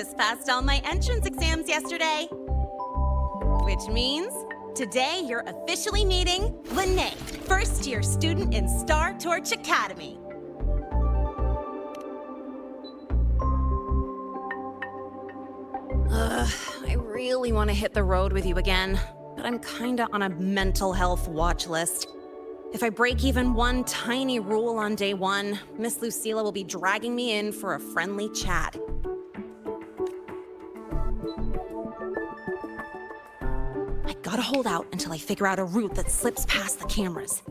just passed all my entrance exams yesterday. Which means today you're officially meeting Lene, first-year student in Star Torch Academy. I really want to hit the road with you again, but I'm kinda on a mental health watch list. If I break even one tiny rule on day one, Miss Lucilla will be dragging me in for a friendly chat. I gotta hold out until I figure out a route that slips past the cameras.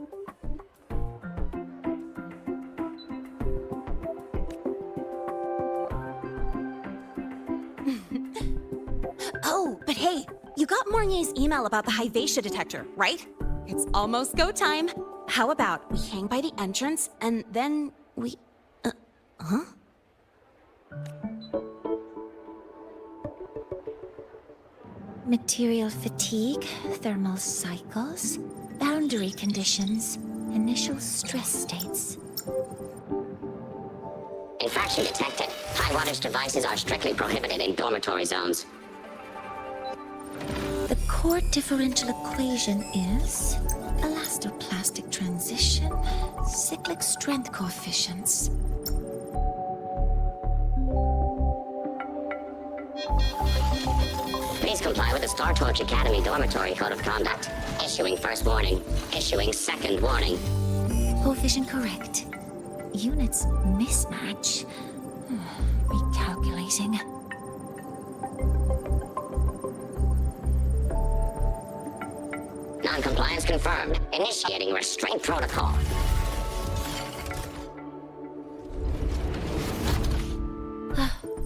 Oh, but hey, you got Mornier's email about the Hyvatia detector, right? It's almost go time. How about we hang by the entrance and then we... huh? Material fatigue, thermal cycles, boundary conditions, initial stress states. Infraction detected. High wattage devices are strictly prohibited in dormitory zones. The core differential equation is elastoplastic transition, cyclic strength coefficients. Please comply with the Star Torch Academy Dormitory Code of Conduct. Issuing first warning. Issuing second warning. Coefficient correct. Units mismatch. Recalculating. Non-compliance confirmed. Initiating restraint protocol.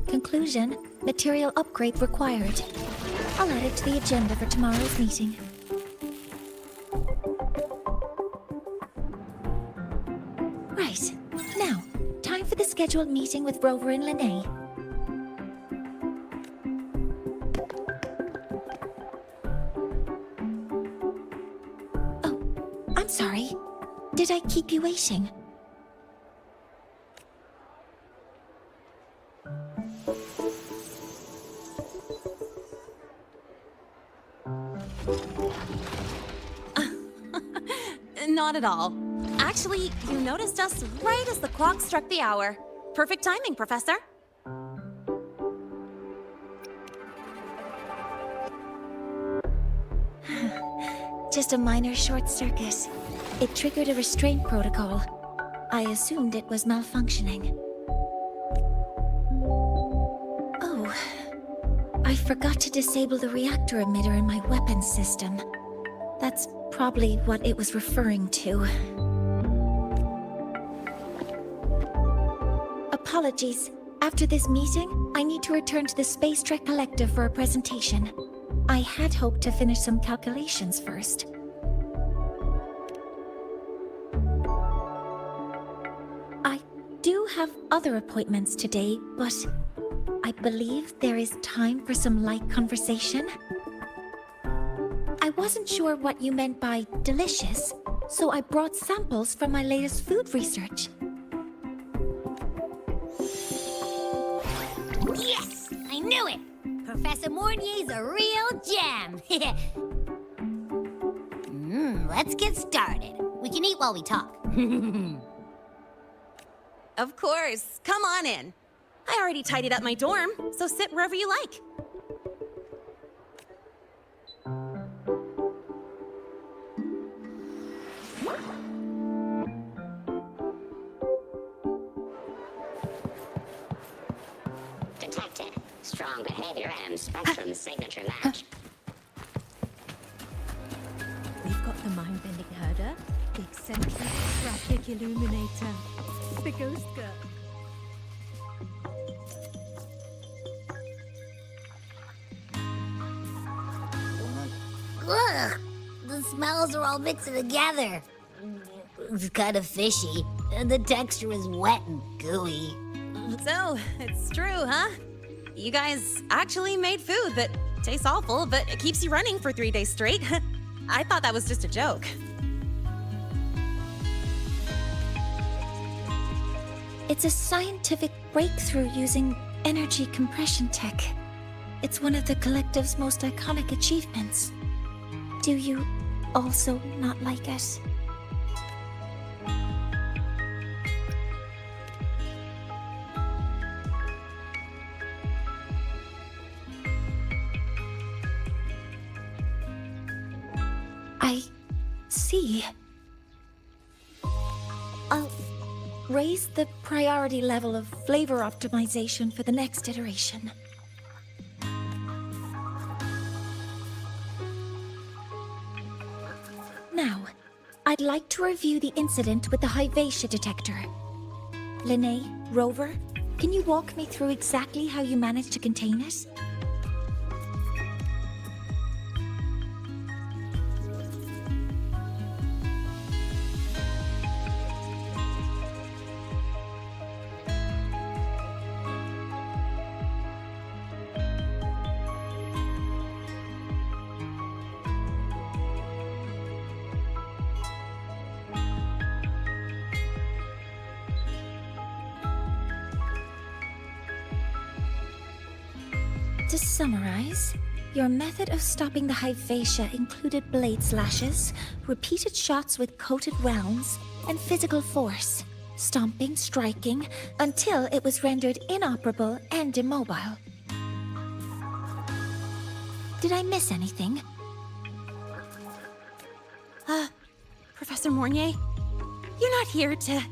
Conclusion, material upgrade required. I'll add it to the agenda for tomorrow's meeting. Right. Now, time for the scheduled meeting with Rover and Lene. Oh, I'm sorry. Did I keep you waiting? Not at all. Actually, you noticed us right as the clock struck the hour. Perfect timing, Professor. Just a minor short circuit. It triggered a restraint protocol. I assumed it was malfunctioning. Oh, I forgot to disable the reactor emitter in my weapons system. That's probably what it was referring to. Apologies. After this meeting, I need to return to the Space Trek Collective for a presentation. I had hoped to finish some calculations first. I do have other appointments today, but I believe there is time for some light conversation. I wasn't sure what you meant by delicious, so I brought samples from my latest food research. Yes! I knew it! Professor Mornier's a real gem! Let's get started. We can eat while we talk. Of course. Come on in. I already tidied up my dorm, so sit wherever you like. Detected. Strong behavior and spectrum signature match. We've got the mind-bending herder, the eccentric traffic illuminator, the ghost girl. Ugh! The smells are all mixed together. It's kind of fishy, and the texture is wet and gooey. So, it's true, huh? You guys actually made food that tastes awful, but it keeps you running for 3 days straight. I thought that was just a joke. It's a scientific breakthrough using energy compression tech. It's one of the collective's most iconic achievements. Do you also not like it? I see. I'll raise the priority level of flavor optimization for the next iteration. Now, I'd like to review the incident with the Hyvatia detector. Linnae, Rover, can you walk me through exactly how you managed to contain it? To summarize, your method of stopping the Hyvatia included blade slashes, repeated shots with coated rounds, and physical force, stomping, striking, until it was rendered inoperable and immobile. Did I miss anything? Professor Mornier, you're not here to...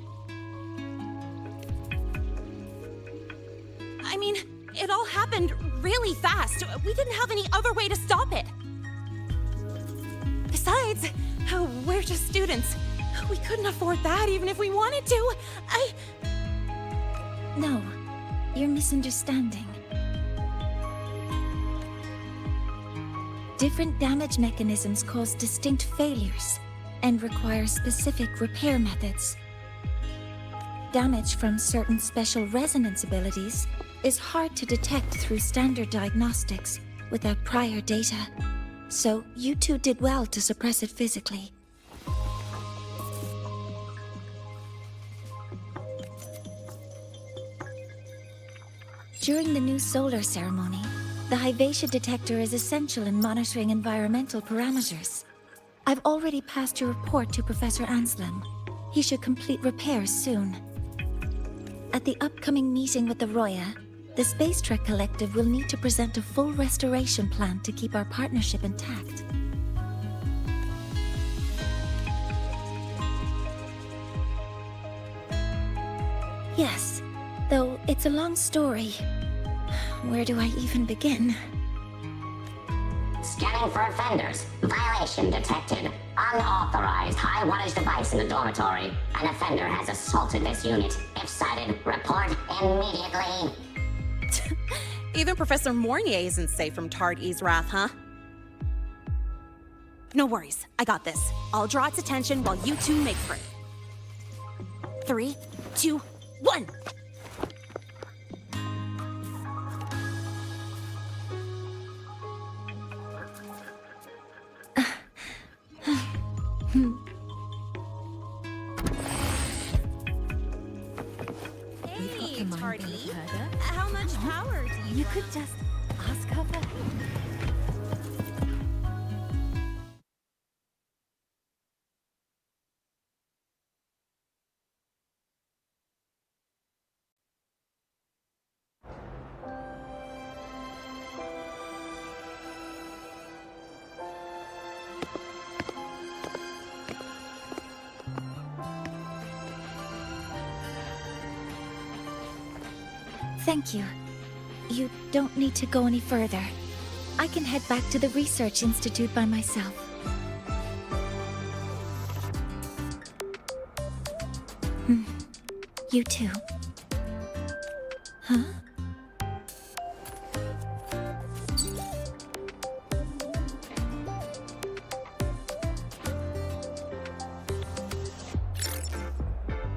I mean, it all happened really fast. We didn't have any other way to stop it. Besides, we're just students. We couldn't afford that even if we wanted to. No, you're misunderstanding. Different damage mechanisms cause distinct failures and require specific repair methods. Damage from certain special resonance abilities is hard to detect through standard diagnostics without prior data, so you two did well to suppress it physically. During the new solar ceremony, the Hyvatia detector is essential in monitoring environmental parameters. I've already passed your report to Professor Anslem. He should complete repairs soon. At the upcoming meeting with the Roya, the Space Trek Collective will need to present a full restoration plan to keep our partnership intact. Yes, though it's a long story. Where do I even begin? Scanning for offenders. Violation detected. Unauthorized high wattage device in the dormitory. An offender has assaulted this unit. If sighted, report immediately. Even Professor Mornier isn't safe from Tard-E's wrath, huh? No worries, I got this. I'll draw its attention while you two make for it. 3, 2, 1! Hey, Tardy. How much power do you... You could just ask her for help. Thank you. You don't need to go any further. I can head back to the Research Institute by myself. You too. Huh?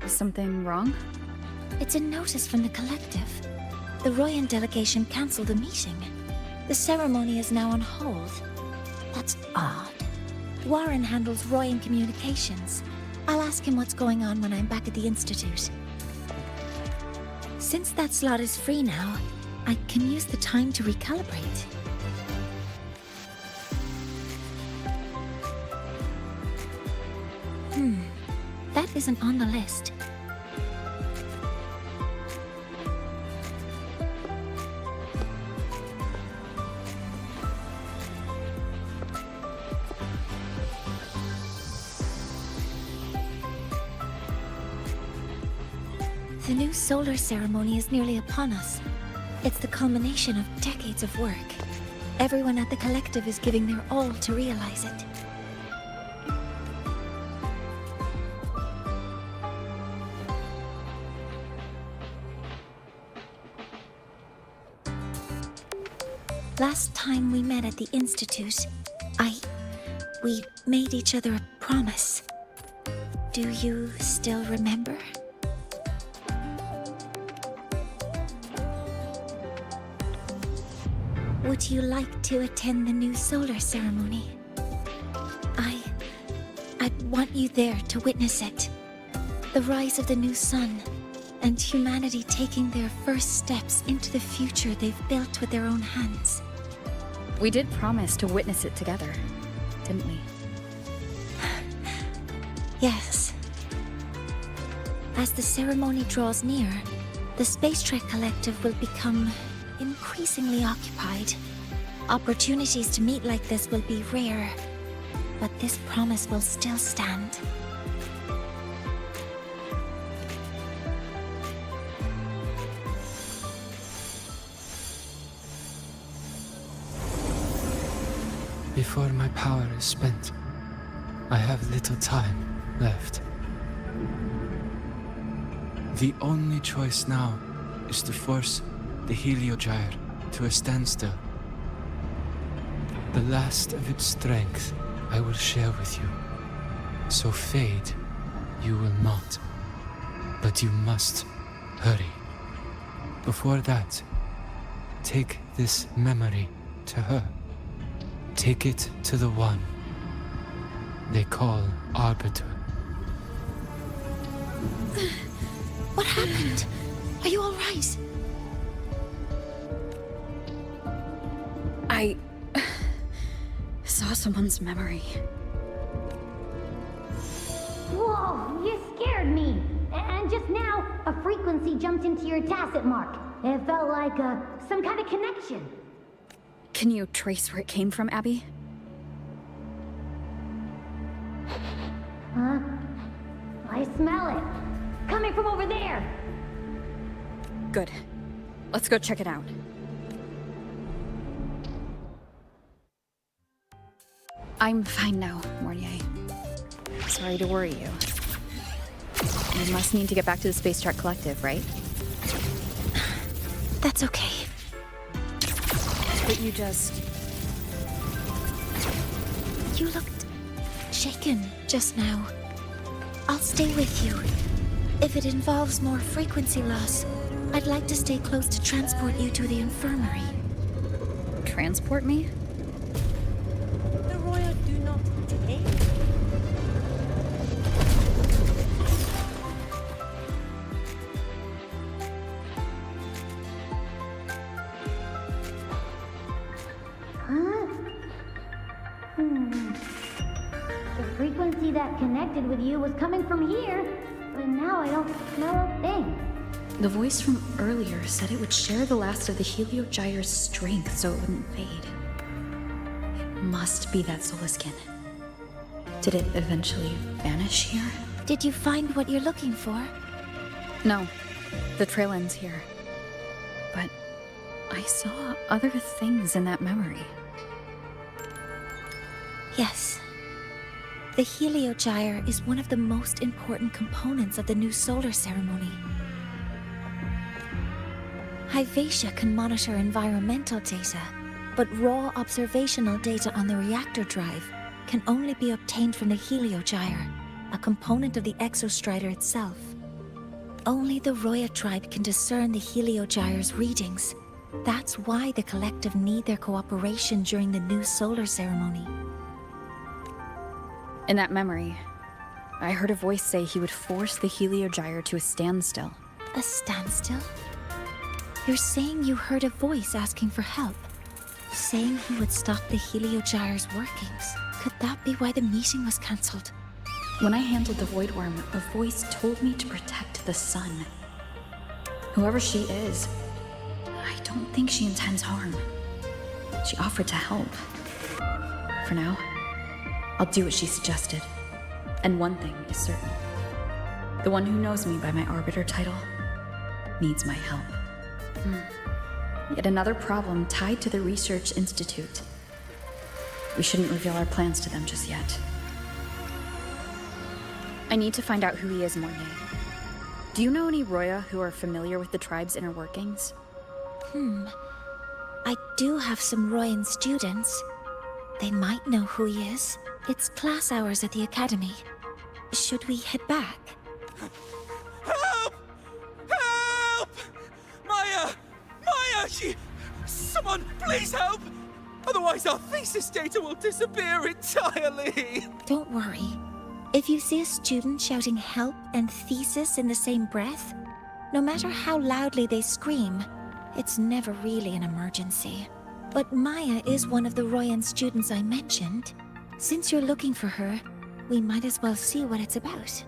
Is something wrong? It's a notice from the Collective. The Royan delegation cancelled the meeting. The ceremony is now on hold. That's odd. Warren handles Royan communications. I'll ask him what's going on when I'm back at the Institute. Since that slot is free now, I can use the time to recalibrate. That isn't on the list. The new solar ceremony is nearly upon us. It's the culmination of decades of work. Everyone at the collective is giving their all to realize it. Last time we met at the Institute, we made each other a promise. Do you still remember? Would you like to attend the new solar ceremony? I'd want you there to witness it. The rise of the new sun, and humanity taking their first steps into the future they've built with their own hands. We did promise to witness it together, didn't we? Yes. As the ceremony draws near, the Space Trek Collective will become increasingly occupied. Opportunities to meet like this will be rare, but this promise will still stand. Before my power is spent, I have little time left. The only choice now is to force the Heliogyre to a standstill. The last of its strength I will share with you. So fade you will not. But you must hurry. Before that, take this memory to her. Take it to the one they call Arbiter. What happened? Are you all right? I saw someone's memory. Whoa, you scared me. And just now, a frequency jumped into your tacit mark. It felt like some kind of connection. Can you trace where it came from, Abby? Huh? I smell it. Coming from over there. Good. Let's go check it out. I'm fine now, Mornier. Sorry to worry you. You must need to get back to the Space Trek Collective, right? That's okay. But you just... You looked shaken just now. I'll stay with you. If it involves more frequency loss, I'd like to stay close to transport you to the infirmary. transport me? The royal do not take. The frequency that connected with you was coming from here, but now I don't smell a thing. The voice from earlier said it would share the last of the Heliogyre's strength so it wouldn't fade. It must be that Solaskin. Did it eventually vanish here? Did you find what you're looking for? No. The trail ends here. But I saw other things in that memory. Yes. The Heliogyre is one of the most important components of the new solar ceremony. Hyvatia can monitor environmental data, but raw observational data on the reactor drive can only be obtained from the Heliogyre, a component of the Exostrider itself. Only the Roya tribe can discern the Heliogyre's readings. That's why the collective need their cooperation during the new solar ceremony. In that memory, I heard a voice say he would force the Heliogyre to a standstill. A standstill? You're saying you heard a voice asking for help? Saying he would stop the Heliogyre's workings? Could that be why the meeting was cancelled? When I handled the Void Worm, a voice told me to protect the sun. Whoever she is, I don't think she intends harm. She offered to help. For now, I'll do what she suggested. And one thing is certain. The one who knows me by my Arbiter title needs my help. Yet another problem tied to the Research Institute. We shouldn't reveal our plans to them just yet. I need to find out who he is, Mornay. Do you know any Roya who are familiar with the tribe's inner workings? I do have some Royan students. They might know who he is. It's class hours at the academy. Should we head back? Help! Help! Maya! Maya! Someone, please help! Otherwise our thesis data will disappear entirely! Don't worry. If you see a student shouting help and thesis in the same breath, no matter how loudly they scream, it's never really an emergency. But Maya is one of the Royan students I mentioned. Since you're looking for her, we might as well see what it's about.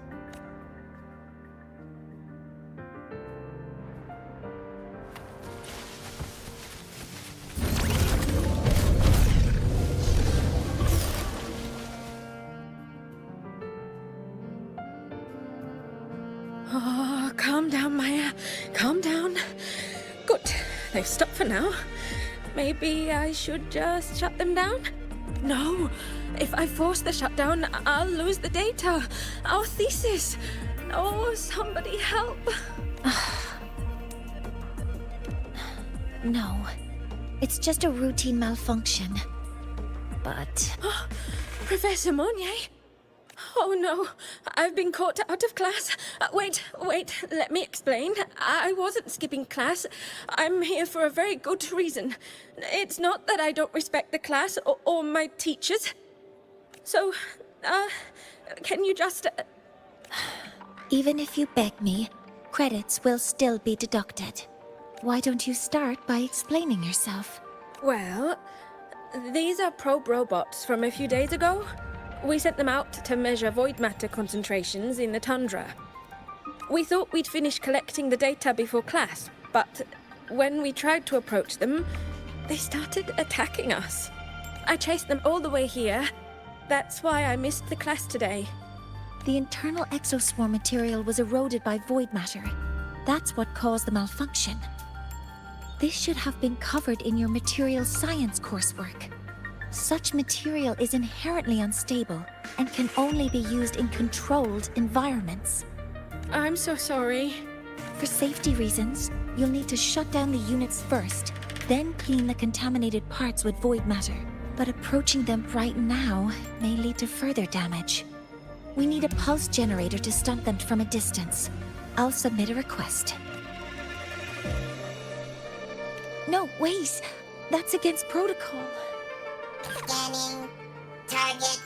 Oh, calm down, Maya. Calm down. Good. They've stopped for now. Maybe I should just shut them down? No. If I force the shutdown, I'll lose the data. Our thesis. Oh, somebody help. No. It's just a routine malfunction. But... Professor Monnier? Oh no, I've been caught out of class. Wait, let me explain. I wasn't skipping class. I'm here for a very good reason. It's not that I don't respect the class or my teachers. So, can you just... Even if you beg me, credits will still be deducted. Why don't you start by explaining yourself? Well, these are probe robots from a few days ago. We sent them out to measure void matter concentrations in the tundra. We thought we'd finish collecting the data before class, but when we tried to approach them, they started attacking us. I chased them all the way here. That's why I missed the class today. The internal exoswarm material was eroded by void matter. That's what caused the malfunction. This should have been covered in your material science coursework. Such material is inherently unstable and can only be used in controlled environments. I'm so sorry. For safety reasons, you'll need to shut down the units first, then clean the contaminated parts with void matter. But approaching them right now may lead to further damage. We need a pulse generator to stun them from a distance. I'll submit a request. No, wait! That's against protocol. Scanning. Target.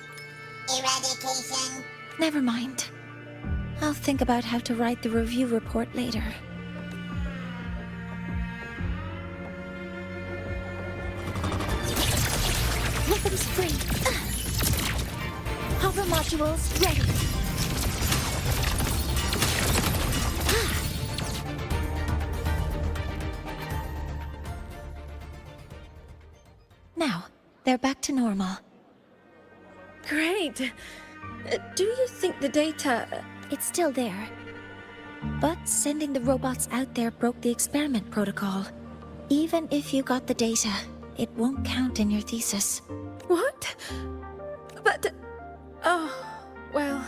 Eradication. Never mind. I'll think about how to write the review report later. Weapons free. Hover modules ready. Now, they're back to normal. Great. Do you think the data... It's still there. But sending the robots out there broke the experiment protocol. Even if you got the data, it won't count in your thesis. What? But... Oh, well...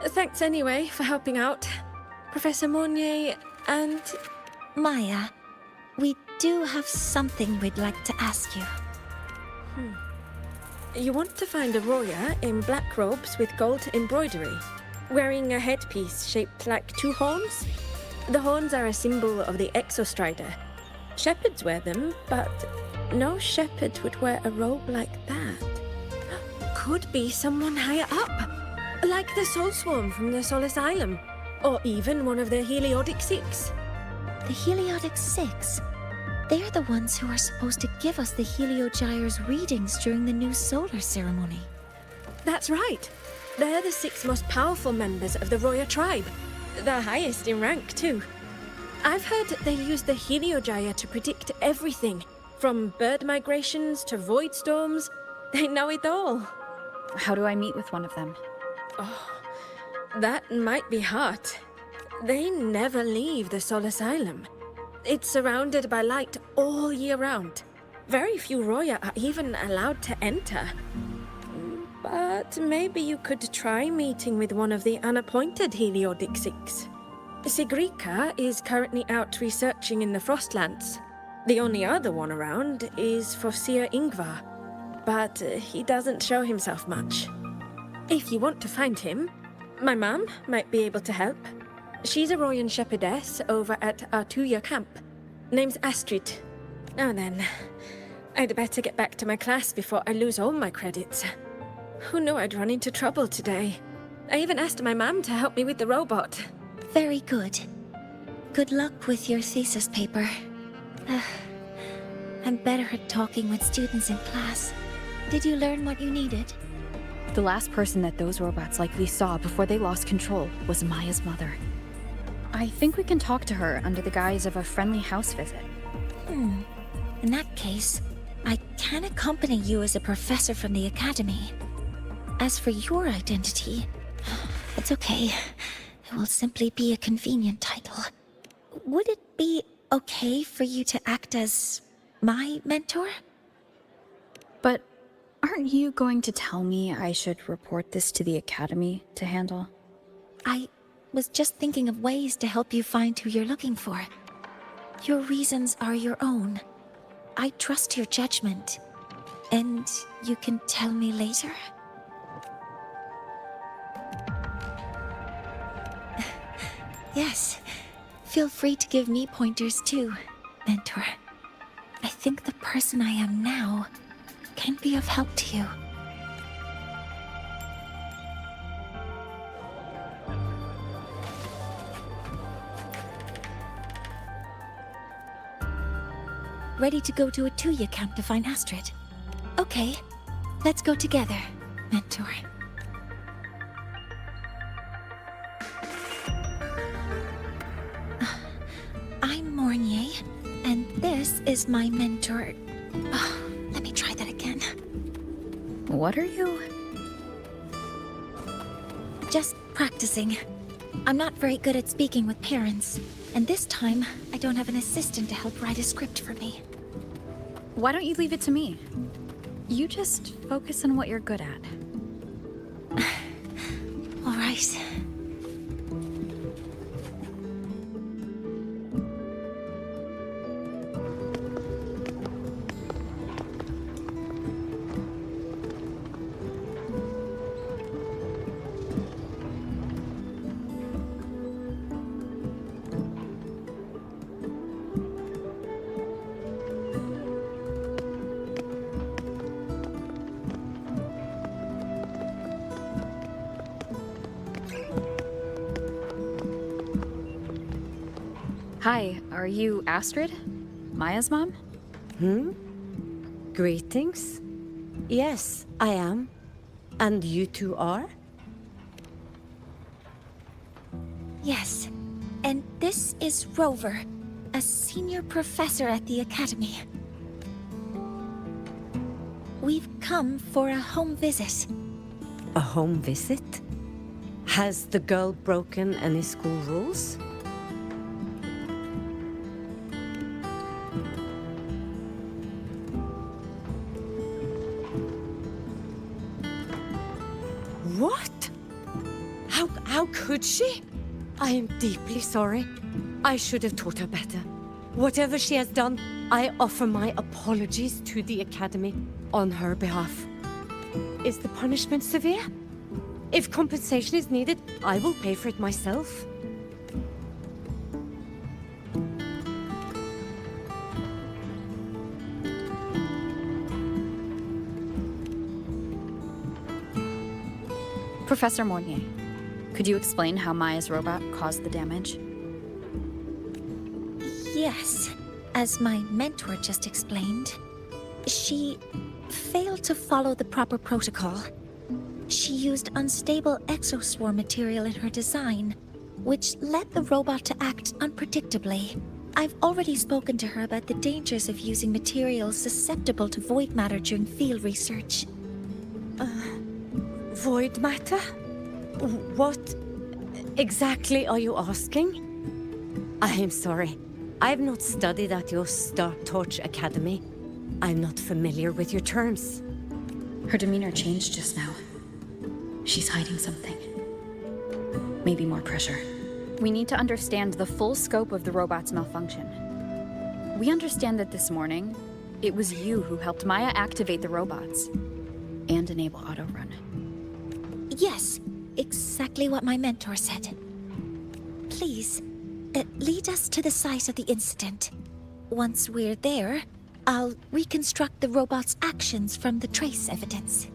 Thanks anyway for helping out. Professor Monnier and... Maya, we do have something we'd like to ask you. You want to find a Roya in black robes with gold embroidery, wearing a headpiece shaped like two horns? The horns are a symbol of the Exostrider. Shepherds wear them, but no shepherd would wear a robe like that. Could be someone higher up, like the Soul Swarm from the Sol Asylum, or even one of the Heliodic Six. The Heliotic Six. They're the ones who are supposed to give us the Heliogyre's readings during the new solar ceremony. That's right. They're the 6 most powerful members of the Roya tribe. The highest in rank, too. I've heard they use the Heliogyre to predict everything, from bird migrations to void storms. They know it all. How do I meet with one of them? That might be hard. They never leave the Sol Asylum. It's surrounded by light all year round. Very few Roya are even allowed to enter. But maybe you could try meeting with one of the unappointed Heliotic Six. Sigrika is currently out researching in the Frostlands. The only other one around is Fosir Ingvar, but he doesn't show himself much. If you want to find him, my mum might be able to help. She's a Royan shepherdess over at Artuya camp. Name's Astrid. Now then, I'd better get back to my class before I lose all my credits. Who knew I'd run into trouble today? I even asked my mum to help me with the robot. Very good. Good luck with your thesis paper. I'm better at talking with students in class. Did you learn what you needed? The last person that those robots likely saw before they lost control was Maya's mother. I think we can talk to her under the guise of a friendly house visit. In that case, I can accompany you as a professor from the academy. As for your identity, it's okay. It will simply be a convenient title. Would it be okay for you to act as my mentor? But aren't you going to tell me I should report this to the academy to handle? I was just thinking of ways to help you find who you're looking for. Your reasons are your own. I trust your judgment. And you can tell me later? Yes. Feel free to give me pointers too, mentor. I think the person I am now can be of help to you. Ready to go to Artuya camp to find Astrid? Okay, let's go together, mentor. I'm Mornier, and this is my mentor. Let me try that again. What are you? Just practicing. I'm not very good at speaking with parents, and this time I don't have an assistant to help write a script for me. Why don't you leave it to me? You just focus on what you're good at. All right. Hi, are you Astrid? Maya's mom? Greetings. Yes, I am. And you two are? Yes, and this is Rover, a senior professor at the academy. We've come for a home visit. A home visit? Has the girl broken any school rules? What? How could she? I am deeply sorry. I should have taught her better. Whatever she has done, I offer my apologies to the Academy on her behalf. Is the punishment severe? If compensation is needed, I will pay for it myself. Professor Mornier, could you explain how Maya's robot caused the damage? Yes, as my mentor just explained, she failed to follow the proper protocol. She used unstable exoswarm material in her design, which led the robot to act unpredictably. I've already spoken to her about the dangers of using materials susceptible to void matter during field research. Void matter? What exactly are you asking? I am sorry. I've not studied at your Star-Torch Academy. I'm not familiar with your terms. Her demeanor changed just now. She's hiding something. Maybe more pressure. We need to understand the full scope of the robot's malfunction. We understand that this morning, it was you who helped Maya activate the robots and enable auto-run. Yes, exactly what my mentor said. Please, lead us to the site of the incident. Once we're there, I'll reconstruct the robot's actions from the trace evidence.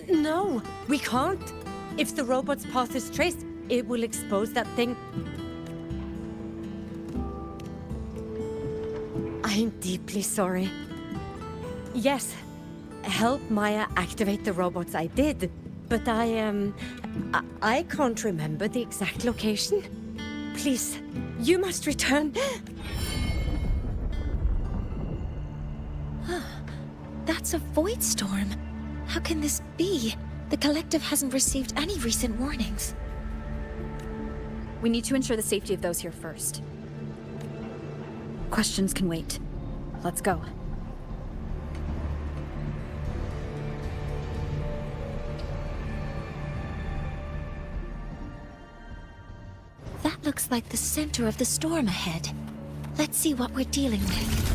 No, we can't. If the robot's path is traced, it will expose that thing. I'm deeply sorry. Yes, help Maya activate the robots I did, but I can't remember the exact location. Please, you must return. That's a void storm. How can this be? The collective hasn't received any recent warnings. We need to ensure the safety of those here first. Questions can wait. Let's go. That looks like the center of the storm ahead. Let's see what we're dealing with.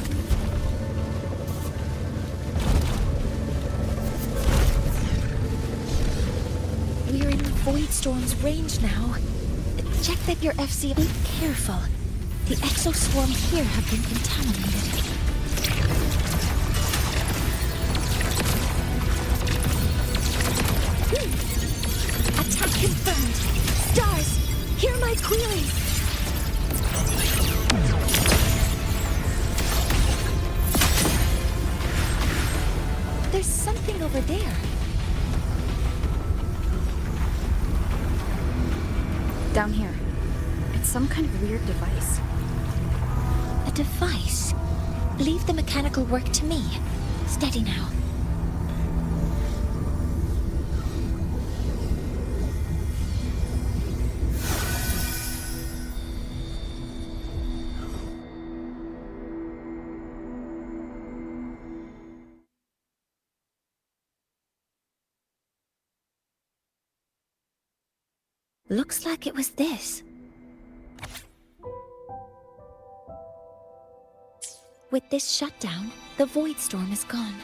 We're in the void storm's range now. Check that your FC... Be careful. The exoswarms here have been contaminated. Attack confirmed. Stars, hear my queries. There's something over there. Down here. It's some kind of weird device. A device? Leave the mechanical work to me. Steady now. Looks like it was this. With this shutdown, the void storm is gone.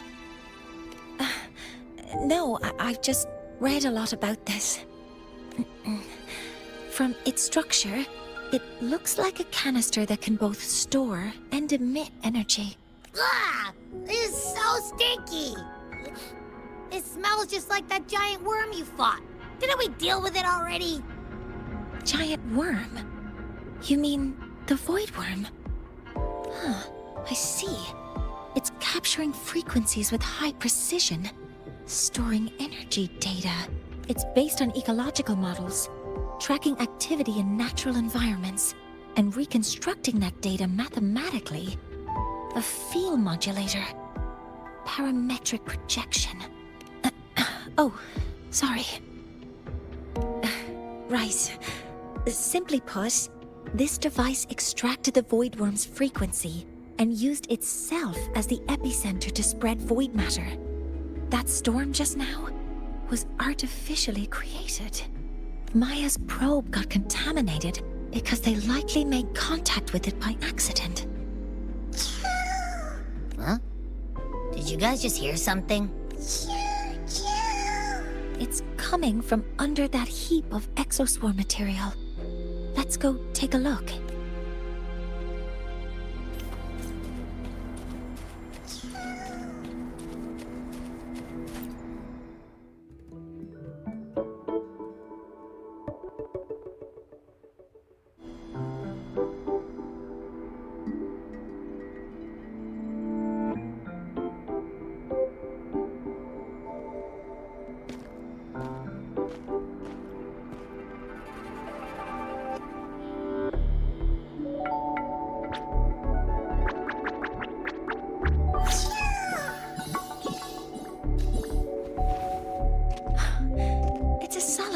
No, I've just read a lot about this. From its structure, it looks like a canister that can both store and emit energy. Ah! This is so stinky! It smells just like that giant worm you fought. Didn't we deal with it already? Giant worm? You mean the void worm? Huh, I see. It's capturing frequencies with high precision, storing energy data. It's based on ecological models, tracking activity in natural environments, and reconstructing that data mathematically. A field modulator. Parametric projection. Oh, sorry. Right. Simply put, this device extracted the void worm's frequency and used itself as the epicenter to spread void matter. That storm just now was artificially created. Maya's probe got contaminated because they likely made contact with it by accident. Huh? Did you guys just hear something? It's coming from under that heap of exoswarm material. Let's go take a look.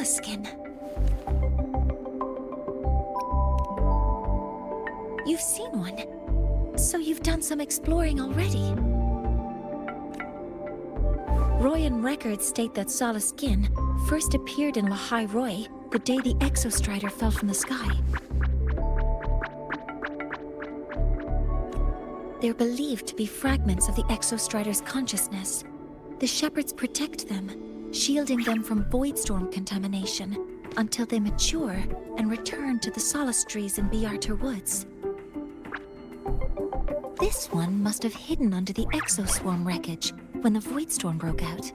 solace skin. You've seen one, so you've done some exploring already. Royan records state that Solace Skin first appeared in Lahai Roy the day the Exostrider fell from the sky. They're believed to be fragments of the Exostrider's consciousness. The shepherds protect them, shielding them from voidstorm contamination until they mature and return to the Solace trees in Biarter Woods. This one must have hidden under the Exoswarm wreckage when the voidstorm broke out.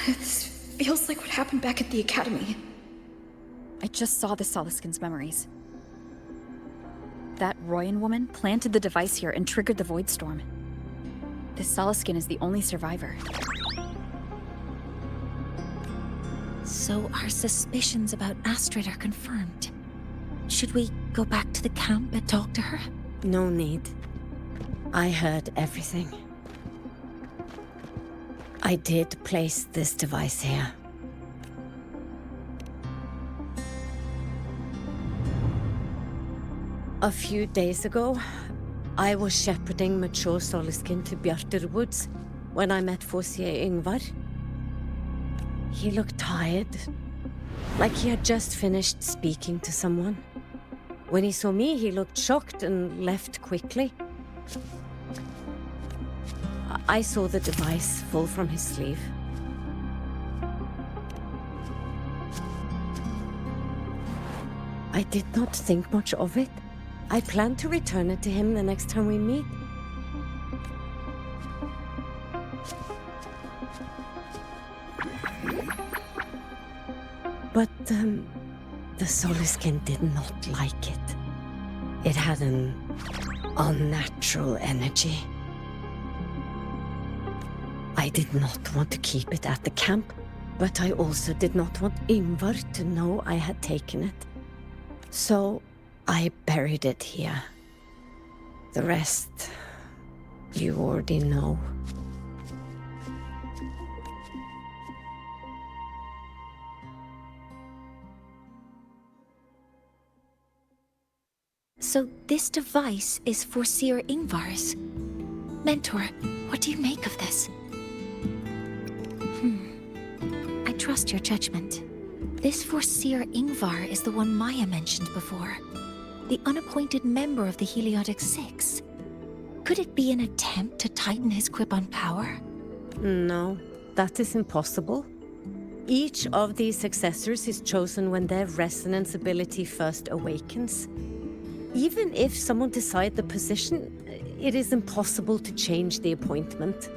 This feels like what happened back at the academy. I just saw the Soliskin's memories. That Royan woman planted the device here and triggered the Voidstorm. This Soliskin is the only survivor. So our suspicions about Astrid are confirmed. Should we go back to the camp and talk to her? No need. I heard everything. I did place this device here. A few days ago, I was shepherding mature Soliskin to Bjarter Woods when I met Fossier Yngvar. He looked tired, like he had just finished speaking to someone. When he saw me, he looked shocked and left quickly. I saw the device fall from his sleeve. I did not think much of it. I plan to return it to him the next time we meet. But, the Soliskin did not like it. It had an unnatural energy. I did not want to keep it at the camp, but I also did not want Yngvar to know I had taken it. So I buried it here. The rest, you already know. So this device is Foreseer Yngvar's. Mentor, what do you make of this? I trust your judgment. This Foreseer Yngvar is the one Maya mentioned before. The unappointed member of the Heliotic Six. Could it be an attempt to tighten his grip on power? No, that is impossible. Each of these successors is chosen when their resonance ability first awakens. Even if someone decides the position, it is impossible to change the appointment.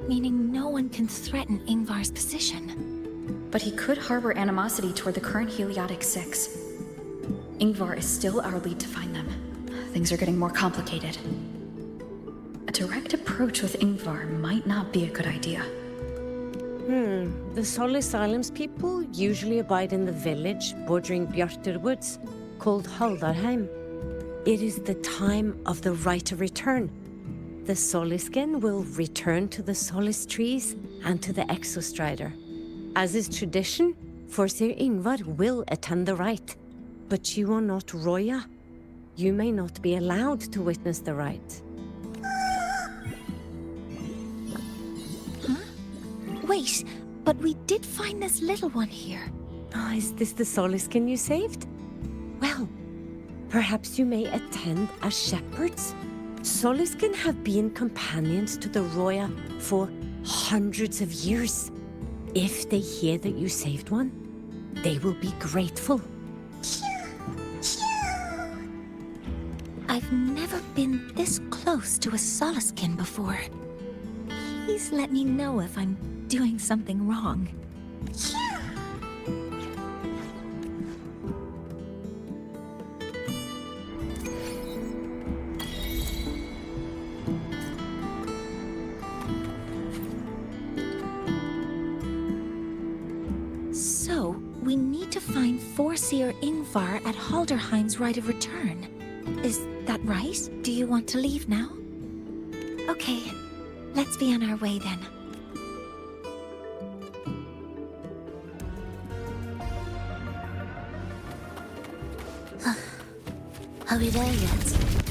Meaning no one can threaten Yngvar's position. But he could harbor animosity toward the current Heliotic Six. Yngvar is still our lead to find them. Things are getting more complicated. A direct approach with Yngvar might not be a good idea. The Solis Islands people usually abide in the village bordering Bjarter Woods, called Haldarheim. It is the time of the right of return. The Soliskin will return to the Solis trees and to the Exostrider. As is tradition, Foreseer Yngvar will attend the rite. But you are not Roya. You may not be allowed to witness the rite. Wait, but we did find this little one here. Is this the Soliskin you saved? Well, perhaps you may attend as shepherds. Soliskin have been companions to the Roya for hundreds of years. If they hear that you saved one, they will be grateful. I've never been this close to a Solaskin before. Please let me know if I'm doing something wrong. So, we need to find Forseer Ingvar at Halderheim's Right of Return. Is that right? Do you want to leave now? Okay, let's be on our way then. Are we there yet?